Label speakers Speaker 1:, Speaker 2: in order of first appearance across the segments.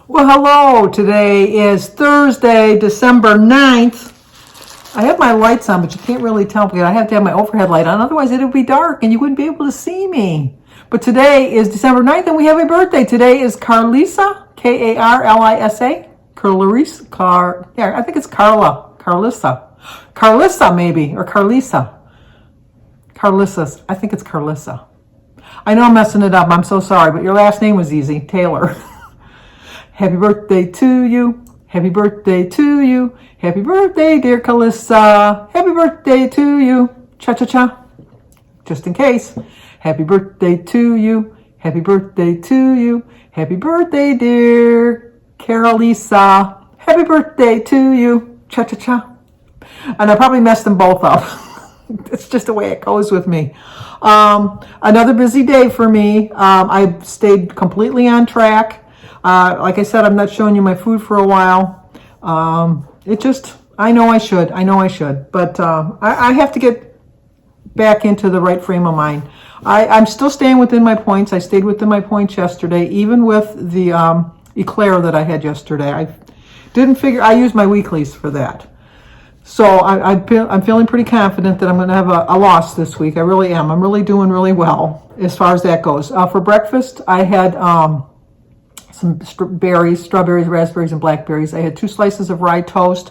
Speaker 1: Well, hello. Today is Thursday, December 9th. I have my lights on, but you can't really tell because I have to have my overhead light on. Otherwise, it would be dark and you wouldn't be able to see me. But today is December 9th and we have a birthday. Today is Carlisa, K-A-R-L-I-S-A. Yeah, I think it's Carla. Carlissa, maybe, or Carlisa. Carlissa. I think it's Carlissa. I know I'm messing it up. I'm so sorry, but your last name was easy. Taylor. Happy birthday to you. Happy birthday to you. Happy birthday, dear Calissa. Happy birthday to you. Cha-cha-cha. Just in case. Happy birthday to you. Happy birthday to you. Happy birthday, dear Carolisa. Happy birthday to you. Cha-cha-cha. And I probably messed them both up. It's just the way it goes with me. Another busy day for me. I stayed completely on track. Like I said, I'm not showing you my food for a while. I know I should, but I have to get back into the right frame of mind. I'm still staying within my points. I stayed within my points yesterday, even with the eclair that I had yesterday. I used my weeklies for that. So I'm feeling pretty confident that I'm going to have a loss this week. I really am. I'm really doing really well as far as that goes. For breakfast, I had some strawberries, raspberries, and blackberries. I had 2 slices of rye toast.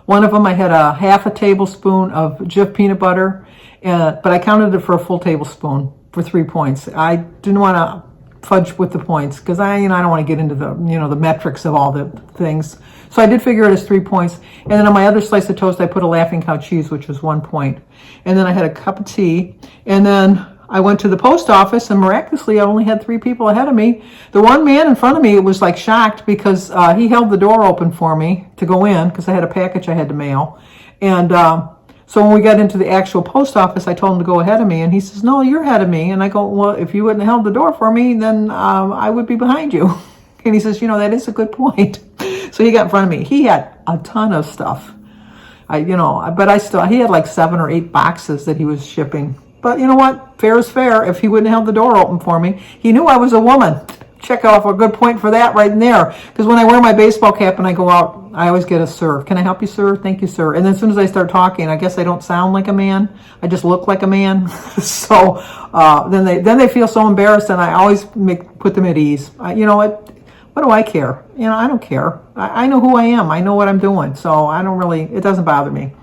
Speaker 1: One of them, I had a half a tablespoon of Jif peanut butter, but I counted it for a full tablespoon for 3 points. I didn't want to fudge with the points because I don't want to get into the the metrics of all the things. So I did figure it as 3 points. And then on my other slice of toast, I put a Laughing Cow cheese, which was 1 point. And then I had a cup of tea. And then I went to the post office, and miraculously, I only had 3 people ahead of me. The one man in front of me was like shocked because he held the door open for me to go in because I had a package I had to mail. And so when we got into the actual post office, I told him to go ahead of me, and he says, "No, you're ahead of me." And I go, "Well, if you wouldn't have held the door for me, then I would be behind you." And he says, "That is a good point." So he got in front of me. He had a ton of stuff. But he had like 7 or 8 boxes that he was shipping. But you know what? Fair is fair. If he wouldn't have held the door open for me, he knew I was a woman. Check off a good point for that right in there. Because when I wear my baseball cap and I go out, I always get a sir. Can I help you, sir? Thank you, sir. And then as soon as I start talking, I guess I don't sound like a man. I just look like a man. So then they feel so embarrassed, and I always put them at ease. What do I care? I don't care. I know who I am. I know what I'm doing. So it doesn't bother me.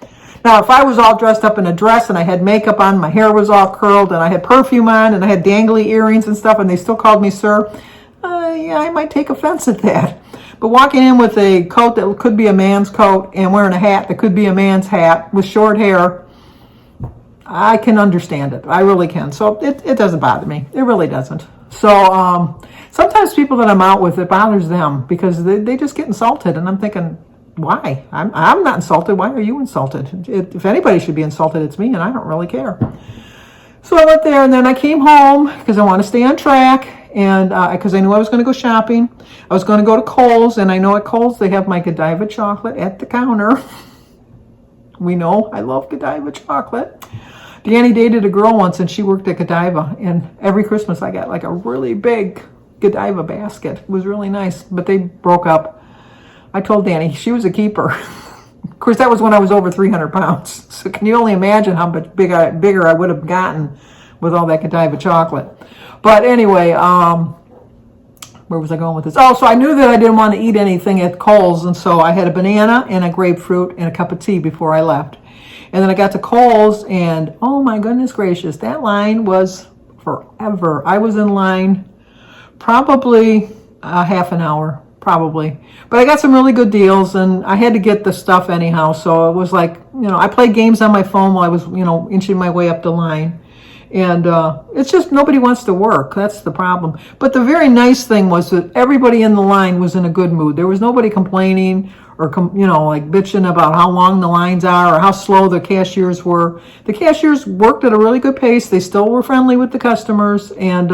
Speaker 1: Now, if I was all dressed up in a dress and I had makeup on, my hair was all curled, and I had perfume on, and I had dangly earrings and stuff, and they still called me sir, I might take offense at that. But walking in with a coat that could be a man's coat and wearing a hat that could be a man's hat with short hair, I can understand it. I really can. So it doesn't bother me. It really doesn't. So sometimes people that I'm out with, it bothers them because they just get insulted, and I'm thinking, why? I'm not insulted. Why are you insulted? If anybody should be insulted, it's me, and I don't really care. So I went there, and then I came home because I want to stay on track, and because I knew I was going to go shopping. I was going to go to Kohl's, and I know at Kohl's they have my Godiva chocolate at the counter. We know I love Godiva chocolate. Deannie dated a girl once, and she worked at Godiva, and every Christmas I got like a really big Godiva basket. It was really nice, but they broke up. I told Danny she was a keeper. Of course, that was when I was over 300 pounds. So can you only imagine how much bigger I would have gotten with all that Godiva chocolate? But anyway, where was I going with this? Oh, so I knew that I didn't want to eat anything at Kohl's, and so I had a banana and a grapefruit and a cup of tea before I left. And then I got to Kohl's, and oh my goodness gracious, that line was forever. I was in line probably half an hour. Probably. But I got some really good deals, and I had to get the stuff anyhow. So it was like, I played games on my phone while I was, inching my way up the line. And it's just nobody wants to work. That's the problem. But the very nice thing was that everybody in the line was in a good mood. There was nobody complaining or, like bitching about how long the lines are or how slow the cashiers were. The cashiers worked at a really good pace. They still were friendly with the customers, and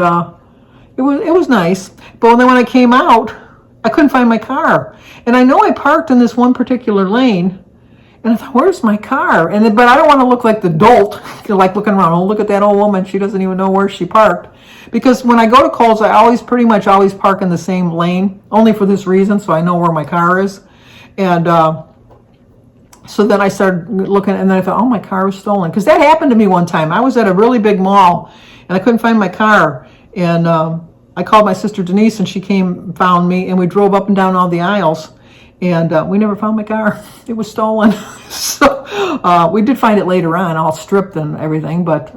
Speaker 1: it was nice. But then when I came out, I couldn't find my car. And I know I parked in this one particular lane, And I thought, where's my car? And then, but I don't want to look like the dolt, like looking around. Oh, look at that old woman. She doesn't even know where she parked. Because when I go to Kohl's, I pretty much always park in the same lane, only for this reason, so I know where my car is. And so then I started looking, and then I thought, oh, my car was stolen. Because that happened to me one time. I was at a really big mall, and I couldn't find my car. And I called my sister Denise, and she came and found me, and we drove up and down all the aisles. And we never found my car. It was stolen. So we did find it later on, all stripped and everything. But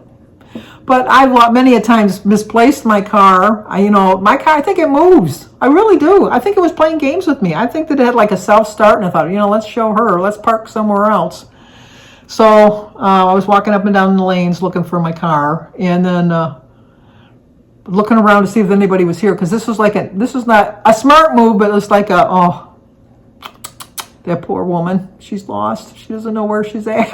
Speaker 1: I've many a times misplaced my car. My car, I think it moves. I really do. I think it was playing games with me. I think that it had like a self-start, and I thought, let's show her. Let's park somewhere else. So I was walking up and down the lanes looking for my car, and then looking around to see if anybody was here, because this was not a smart move, but it was like that poor woman, she's lost. She doesn't know where she's at.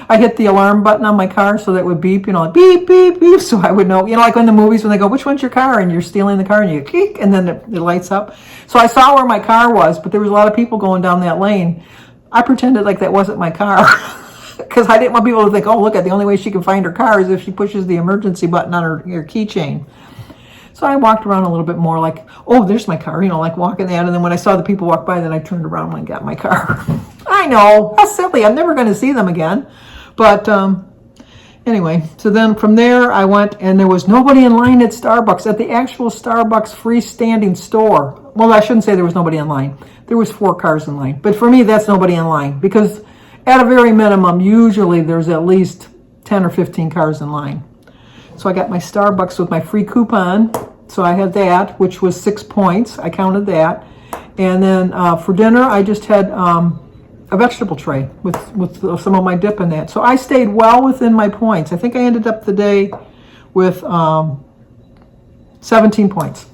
Speaker 1: I hit the alarm button on my car so that it would beep, like beep, beep, beep, so I would know. Like in the movies when they go, which one's your car? And you're stealing the car and you click, and then it lights up. So I saw where my car was, but there was a lot of people going down that lane. I pretended like that wasn't my car because I didn't want people to think, oh, look, the only way she can find her car is if she pushes the emergency button on her keychain. So I walked around a little bit more like, oh, there's my car, like walking that. And then when I saw the people walk by, then I turned around and got my car. I know, how silly. I'm never going to see them again. But anyway, so then from there I went, and there was nobody in line at Starbucks, at the actual Starbucks freestanding store. Well, I shouldn't say there was nobody in line. There was 4 cars in line. But for me, that's nobody in line. Because at a very minimum, usually there's at least 10 or 15 cars in line. So I got my Starbucks with my free coupon. So I had that, which was 6 points. I counted that. And then for dinner, I just had a vegetable tray with some of my dip in that. So I stayed well within my points. I think I ended up the day with 17 points.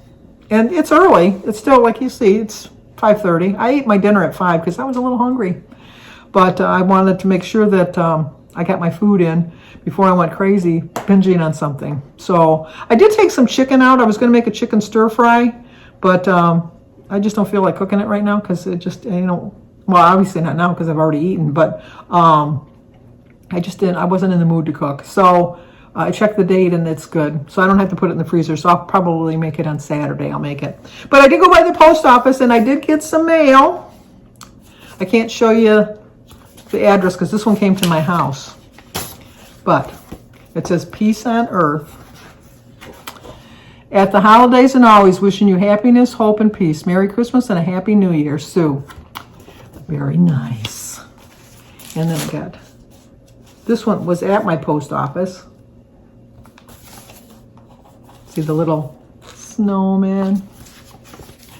Speaker 1: And it's early. It's still, like you see, it's 5:30. I ate my dinner at 5 because I was a little hungry. But I wanted to make sure that I got my food in before I went crazy binging on something. So I did take some chicken out. I was going to make a chicken stir fry, but I just don't feel like cooking it right now because it just, well, obviously not now because I've already eaten, but I wasn't in the mood to cook. So I checked the date and it's good. So I don't have to put it in the freezer. So I'll probably make it on Saturday. I'll make it. But I did go by the post office and I did get some mail. I can't show you the address because this one came to my house. But it says peace on earth. At the holidays and always, wishing you happiness, hope, and peace. Merry Christmas and a Happy New Year, Sue. Very nice. And then I got, this one was at my post office. See the little snowman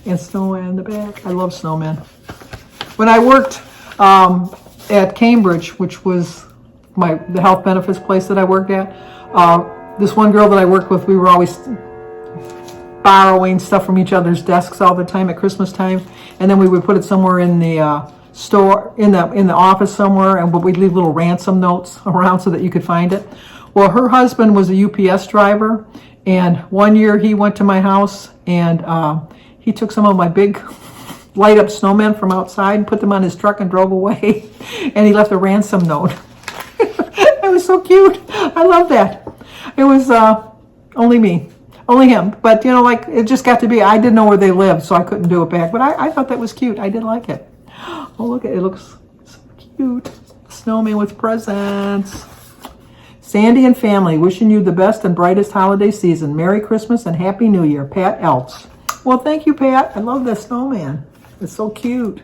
Speaker 1: and snowman in the back. I love snowmen. When I worked at Cambridge, which was the health benefits place that I worked at, this one girl that I worked with, we were always borrowing stuff from each other's desks all the time at Christmas time, and then we would put it somewhere in the store, in the office somewhere, and we'd leave little ransom notes around so that you could find it. Well, her husband was a UPS driver, and one year he went to my house and he took some of my big light up snowmen from outside and put them on his truck and drove away, and he left a ransom note. It was so cute. I love that. It was only me, only him. But like it just got to be. I didn't know where they lived, so I couldn't do it back. But I thought that was cute. I did like it. Oh, look at it. It looks so cute. Snowman with presents. Sandy and family, wishing you the best and brightest holiday season. Merry Christmas and Happy New Year. Pat Eltz. Well, thank you, Pat. I love this snowman. It's so cute.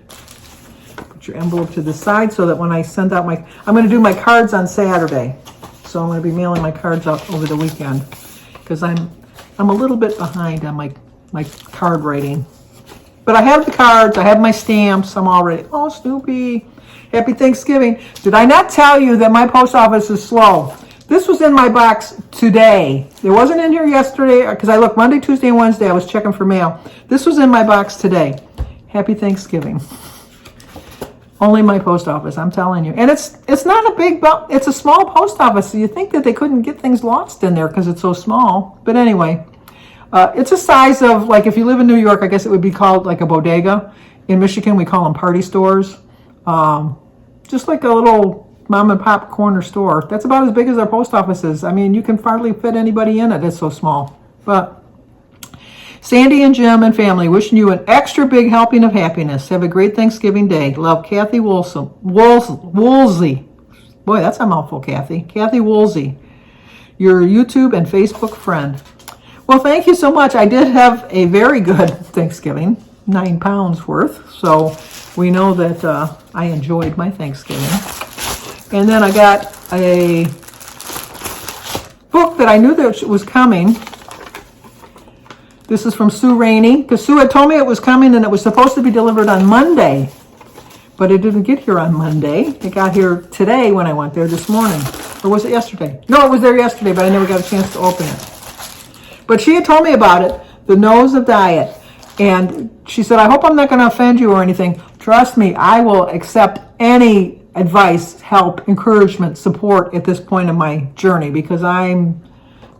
Speaker 1: Put your envelope to the side so that when I send out I'm going to do my cards on Saturday. So I'm going to be mailing my cards out over the weekend because I'm a little bit behind on my card writing. But I have the cards. I have my stamps. I'm all ready. Oh, Snoopy. Happy Thanksgiving. Did I not tell you that my post office is slow? This was in my box today. It wasn't in here yesterday because I looked Monday, Tuesday, and Wednesday. I was checking for mail. This was in my box today. Happy Thanksgiving. Only my post office, I'm telling you. And it's not a big, it's a small post office. So you think that they couldn't get things lost in there because it's so small. But anyway, it's a size of, like if you live in New York, I guess it would be called like a bodega. In Michigan, we call them party stores. just like a little mom and pop corner store. That's about as big as our post office is. I mean, you can hardly fit anybody in it. It's so small. But Sandy and Jim and family wishing you an extra big helping of happiness. Have a great Thanksgiving day. Love, Kathy Woolsey. Boy, that's a mouthful, Kathy. Kathy Woolsey, your YouTube and Facebook friend. Well, thank you so much. I did have a very good Thanksgiving, 9 pounds worth. So we know that I enjoyed my Thanksgiving. And then I got a book that I knew that was coming. This is from Sue Rainey, because Sue had told me it was coming and it was supposed to be delivered on Monday. But it didn't get here on Monday. It got here today when I went there this morning. Or was it yesterday? No, it was there yesterday, but I never got a chance to open it. But she had told me about it, The Nose of Diet. And she said, I hope I'm not going to offend you or anything. Trust me, I will accept any advice, help, encouragement, support at this point in my journey, because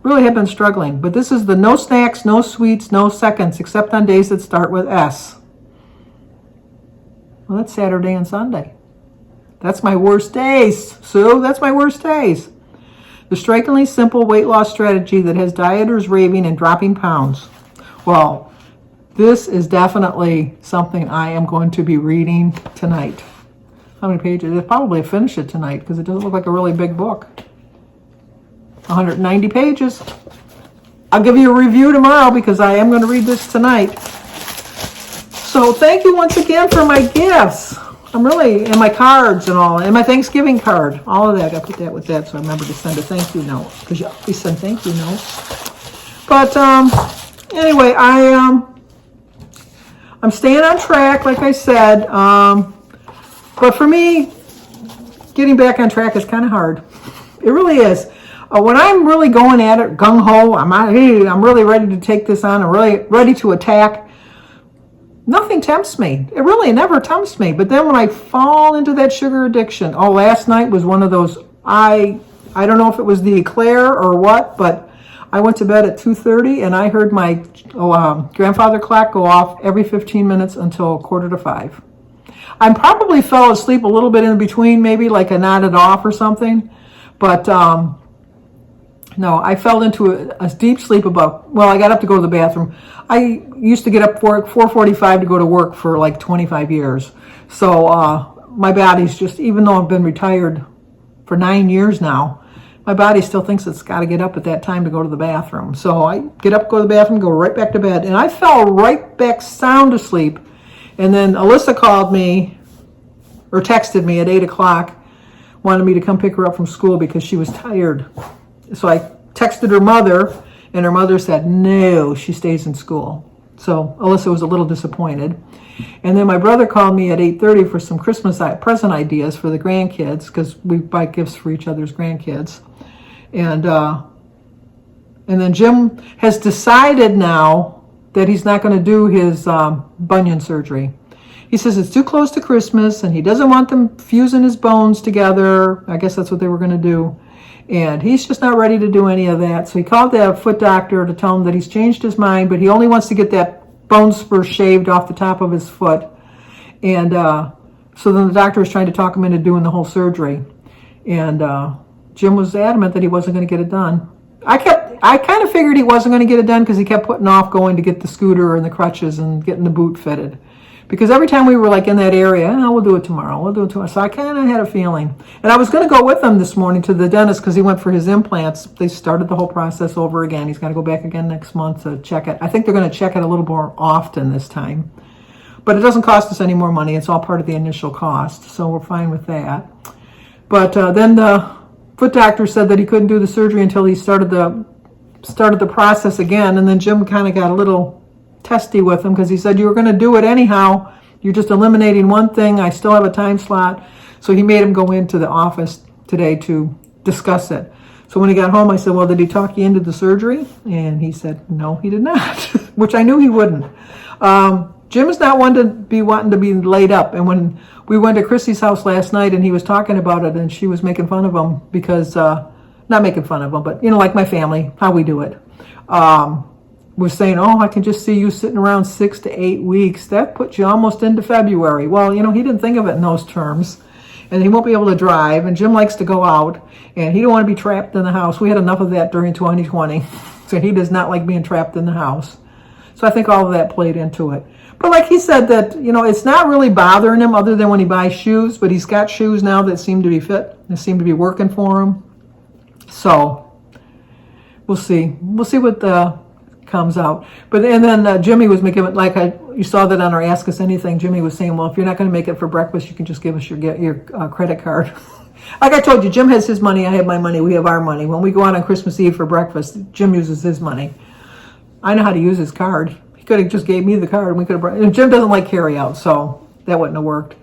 Speaker 1: really have been struggling. But this is the no snacks, no sweets, no seconds, except on days that start with S. Well, that's Saturday and Sunday. That's my worst days, Sue. That's my worst days. The strikingly simple weight loss strategy that has dieters raving and dropping pounds. Well, this is definitely something I am going to be reading tonight. How many pages? I'll probably finish it tonight because it doesn't look like a really big book. 190 pages. I'll give you a review tomorrow because I am going to read this tonight. So thank you once again for my gifts. And my cards and all, and my Thanksgiving card, all of that. I put that with that so I remember to send a thank you note, because you always send thank you notes. But anyway, I'm staying on track, like I said. But for me, getting back on track is kind of hard. It really is. When I'm really going at it, gung-ho, I'm really ready to take this on, I'm really ready to attack, nothing tempts me. It really never tempts me. But then when I fall into that sugar addiction, last night was one of those, I don't know if it was the eclair or what, but I went to bed at 2:30 and I heard my grandfather clock go off every 15 minutes until 4:45. I probably fell asleep a little bit in between, maybe like I nodded off or something. But no, I fell into a deep sleep I got up to go to the bathroom. I used to get up for 4:45 to go to work for like 25 years. So my body's just, even though I've been retired for 9 years now, my body still thinks it's got to get up at that time to go to the bathroom. So I get up, go to the bathroom, go right back to bed. And I fell right back sound asleep. And then Alyssa called me, or texted me at 8 o'clock, wanted me to come pick her up from school because she was tired. So I texted her mother, and her mother said, no, she stays in school. So Alyssa was a little disappointed. And then my brother called me at 8:30 for some Christmas present ideas for the grandkids, because we buy gifts for each other's grandkids. And then Jim has decided now that he's not going to do his bunion surgery. He says it's too close to Christmas, and he doesn't want them fusing his bones together. I guess that's what they were going to do. And he's just not ready to do any of that. So he called the foot doctor to tell him that he's changed his mind, but he only wants to get that bone spur shaved off the top of his foot. And so then the doctor was trying to talk him into doing the whole surgery. And Jim was adamant that he wasn't going to get it done. I kind of figured he wasn't going to get it done because he kept putting off going to get the scooter and the crutches and getting the boot fitted. Because every time we were like in that area, we'll do it tomorrow. So I kind of had a feeling. And I was going to go with him this morning to the dentist because he went for his implants. They started the whole process over again. He's got to go back again next month to check it. I think they're going to check it a little more often this time. But it doesn't cost us any more money. It's all part of the initial cost. So we're fine with that. But then the foot doctor said that he couldn't do the surgery until he started the process again. And then Jim kind of got a little testy with him because he said, you were going to do it anyhow. You're just eliminating one thing. I still have a time slot. So he made him go into the office today to discuss it. So when he got home, I said, well, did he talk you into the surgery? And he said, no, he did not, which I knew he wouldn't. Jim is not one to be wanting to be laid up. And when we went to Chrissy's house last night and he was talking about it and she was making fun of him because, not making fun of him, but, like my family, how we do it. Was saying, I can just see you sitting around 6 to 8 weeks. That puts you almost into February. Well, he didn't think of it in those terms. and he won't be able to drive, and Jim likes to go out, and he don't want to be trapped in the house. We had enough of that during 2020, so he does not like being trapped in the house. So I think all of that played into it. But like he said that, it's not really bothering him other than when he buys shoes, but he's got shoes now that seem to be fit, that seem to be working for him. So we'll see. We'll see what comes out. But and then Jimmy was making it like you saw that on our Ask Us Anything. Jimmy was saying, well, if you're not going to make it for breakfast, you can just give us your credit card. Like I told you, Jim has his money, I have my money, we have our money. When we go out on Christmas Eve for breakfast, Jim uses his money. I know how to use his card. He could have just gave me the card, and we could have. And Jim doesn't like carry out, so that wouldn't have worked.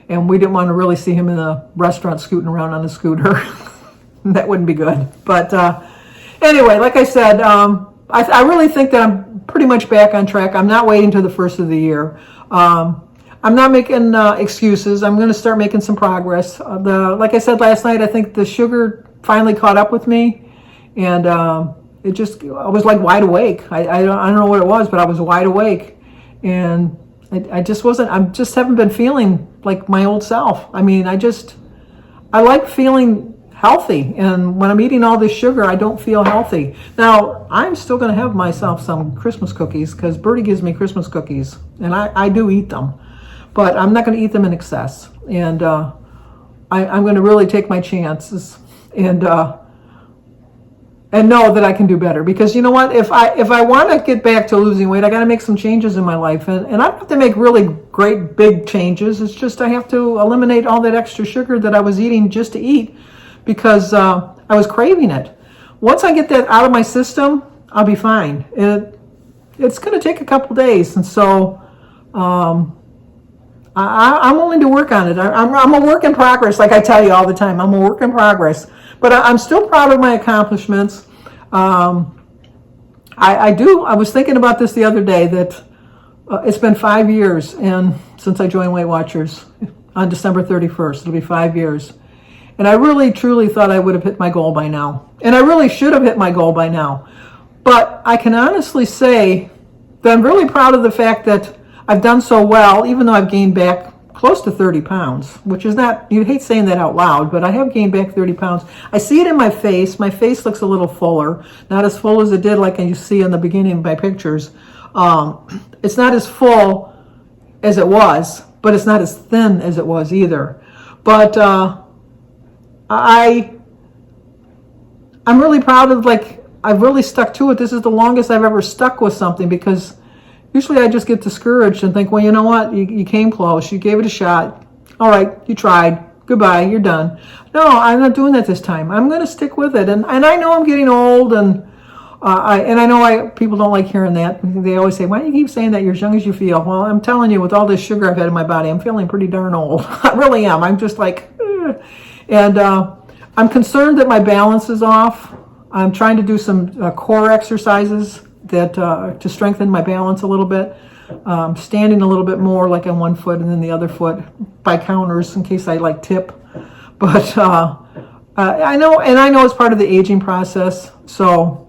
Speaker 1: And we didn't want to really see him in the restaurant scooting around on a scooter. That wouldn't be good. But anyway, like I said, I really think that I'm pretty much back on track. I'm not waiting till the first of the year. I'm not making excuses. I'm going to start making some progress. Like I said last night, I think the sugar finally caught up with me, and I was like wide awake. I don't know what it was, but I was wide awake, and I just haven't been feeling like my old self. I mean, I like feeling healthy, and when I'm eating all this sugar, I don't feel healthy. Now, I'm still going to have myself some Christmas cookies because Bertie gives me Christmas cookies, and I do eat them, but I'm not going to eat them in excess, and I'm going to really take my chances and know that I can do better, because you know what, if I want to get back to losing weight, I got to make some changes in my life, and I don't have to make really great big changes. It's just I have to eliminate all that extra sugar that I was eating just to eat, because I was craving it. Once I get that out of my system, I'll be fine. It's going to take a couple days, and so I'm willing to work on it. I'm a work in progress, like I tell you all the time. I'm a work in progress, but I'm still proud of my accomplishments. I was thinking about this the other day, that it's been 5 years since I joined Weight Watchers on December 31st. It'll be 5 years. And I really, truly thought I would have hit my goal by now. And I really should have hit my goal by now. But I can honestly say that I'm really proud of the fact that I've done so well, even though I've gained back close to 30 pounds, which is not, you hate saying that out loud, but I have gained back 30 pounds. I see it in my face. My face looks a little fuller, not as full as it did like you see in the beginning of my pictures. It's not as full as it was, but it's not as thin as it was either. But I'm really proud of, I've really stuck to it. This is the longest I've ever stuck with something, because usually I just get discouraged and think, well, you know what? You came close. You gave it a shot. All right, you tried. Goodbye. You're done. No, I'm not doing that this time. I'm going to stick with it. And I know I'm getting old, and I know people don't like hearing that. They always say, why do you keep saying that you're as young as you feel? Well, I'm telling you, with all this sugar I've had in my body, I'm feeling pretty darn old. I really am. I'm just like, ugh. And I'm concerned that my balance is off. I'm trying to do some core exercises that to strengthen my balance a little bit. Standing a little bit more, like on one foot and then the other foot by counters in case I tip. But I know it's part of the aging process. So,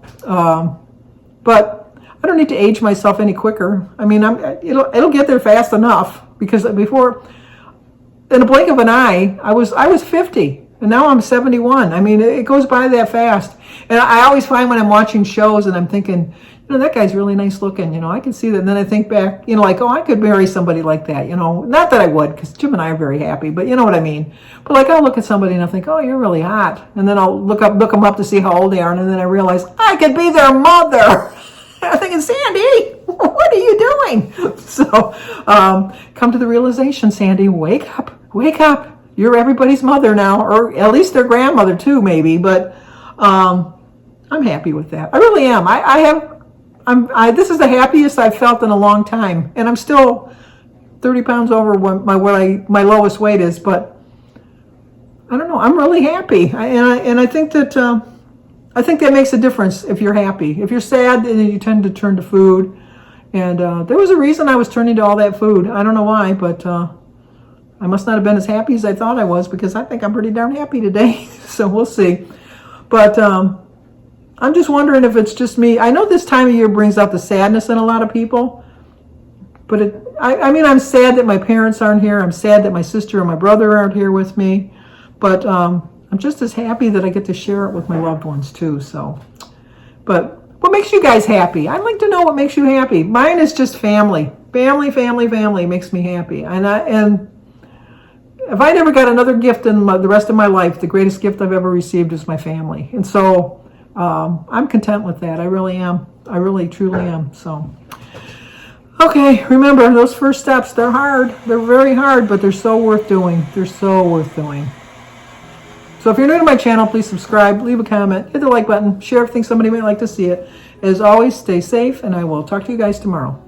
Speaker 1: but I don't need to age myself any quicker. I mean, it'll get there fast enough, because before, in a blink of an eye, I was 50. And now I'm 71. I mean, it goes by that fast. And I always find when I'm watching shows and I'm thinking, that guy's really nice looking. I can see that. And then I think back, oh, I could marry somebody like that. Not that I would, because Jim and I are very happy, but you know what I mean. But I'll look at somebody and I think, oh, you're really hot. And then I'll look them up to see how old they are. And then I realize I could be their mother. I'm thinking, Sandy, what are you doing? So come to the realization, Sandy, wake up. You're everybody's mother now, or at least their grandmother too, maybe. But I'm happy with that. I really am. This is the happiest I've felt in a long time, and I'm still 30 pounds over what my lowest weight is. But I don't know. I'm really happy, and I think that makes a difference if you're happy. If you're sad, then you tend to turn to food. And there was a reason I was turning to all that food. I don't know why, but I must not have been as happy as I thought I was, because I think I'm pretty darn happy today. So we'll see. But I'm just wondering if it's just me. I know this time of year brings out the sadness in a lot of people. But I mean, I'm sad that my parents aren't here. I'm sad that my sister and my brother aren't here with me. But I'm just as happy that I get to share it with my loved ones too. So, but what makes you guys happy? I'd like to know what makes you happy. Mine is just family. Family makes me happy. And if I never got another gift in the rest of my life, the greatest gift I've ever received is my family. And so I'm content with that. I really am. I really, truly am. So, okay, remember, those first steps, they're hard. They're very hard, but they're so worth doing. They're so worth doing. So if you're new to my channel, please subscribe, leave a comment, hit the like button, share if you think somebody might like to see it. As always, stay safe, and I will talk to you guys tomorrow.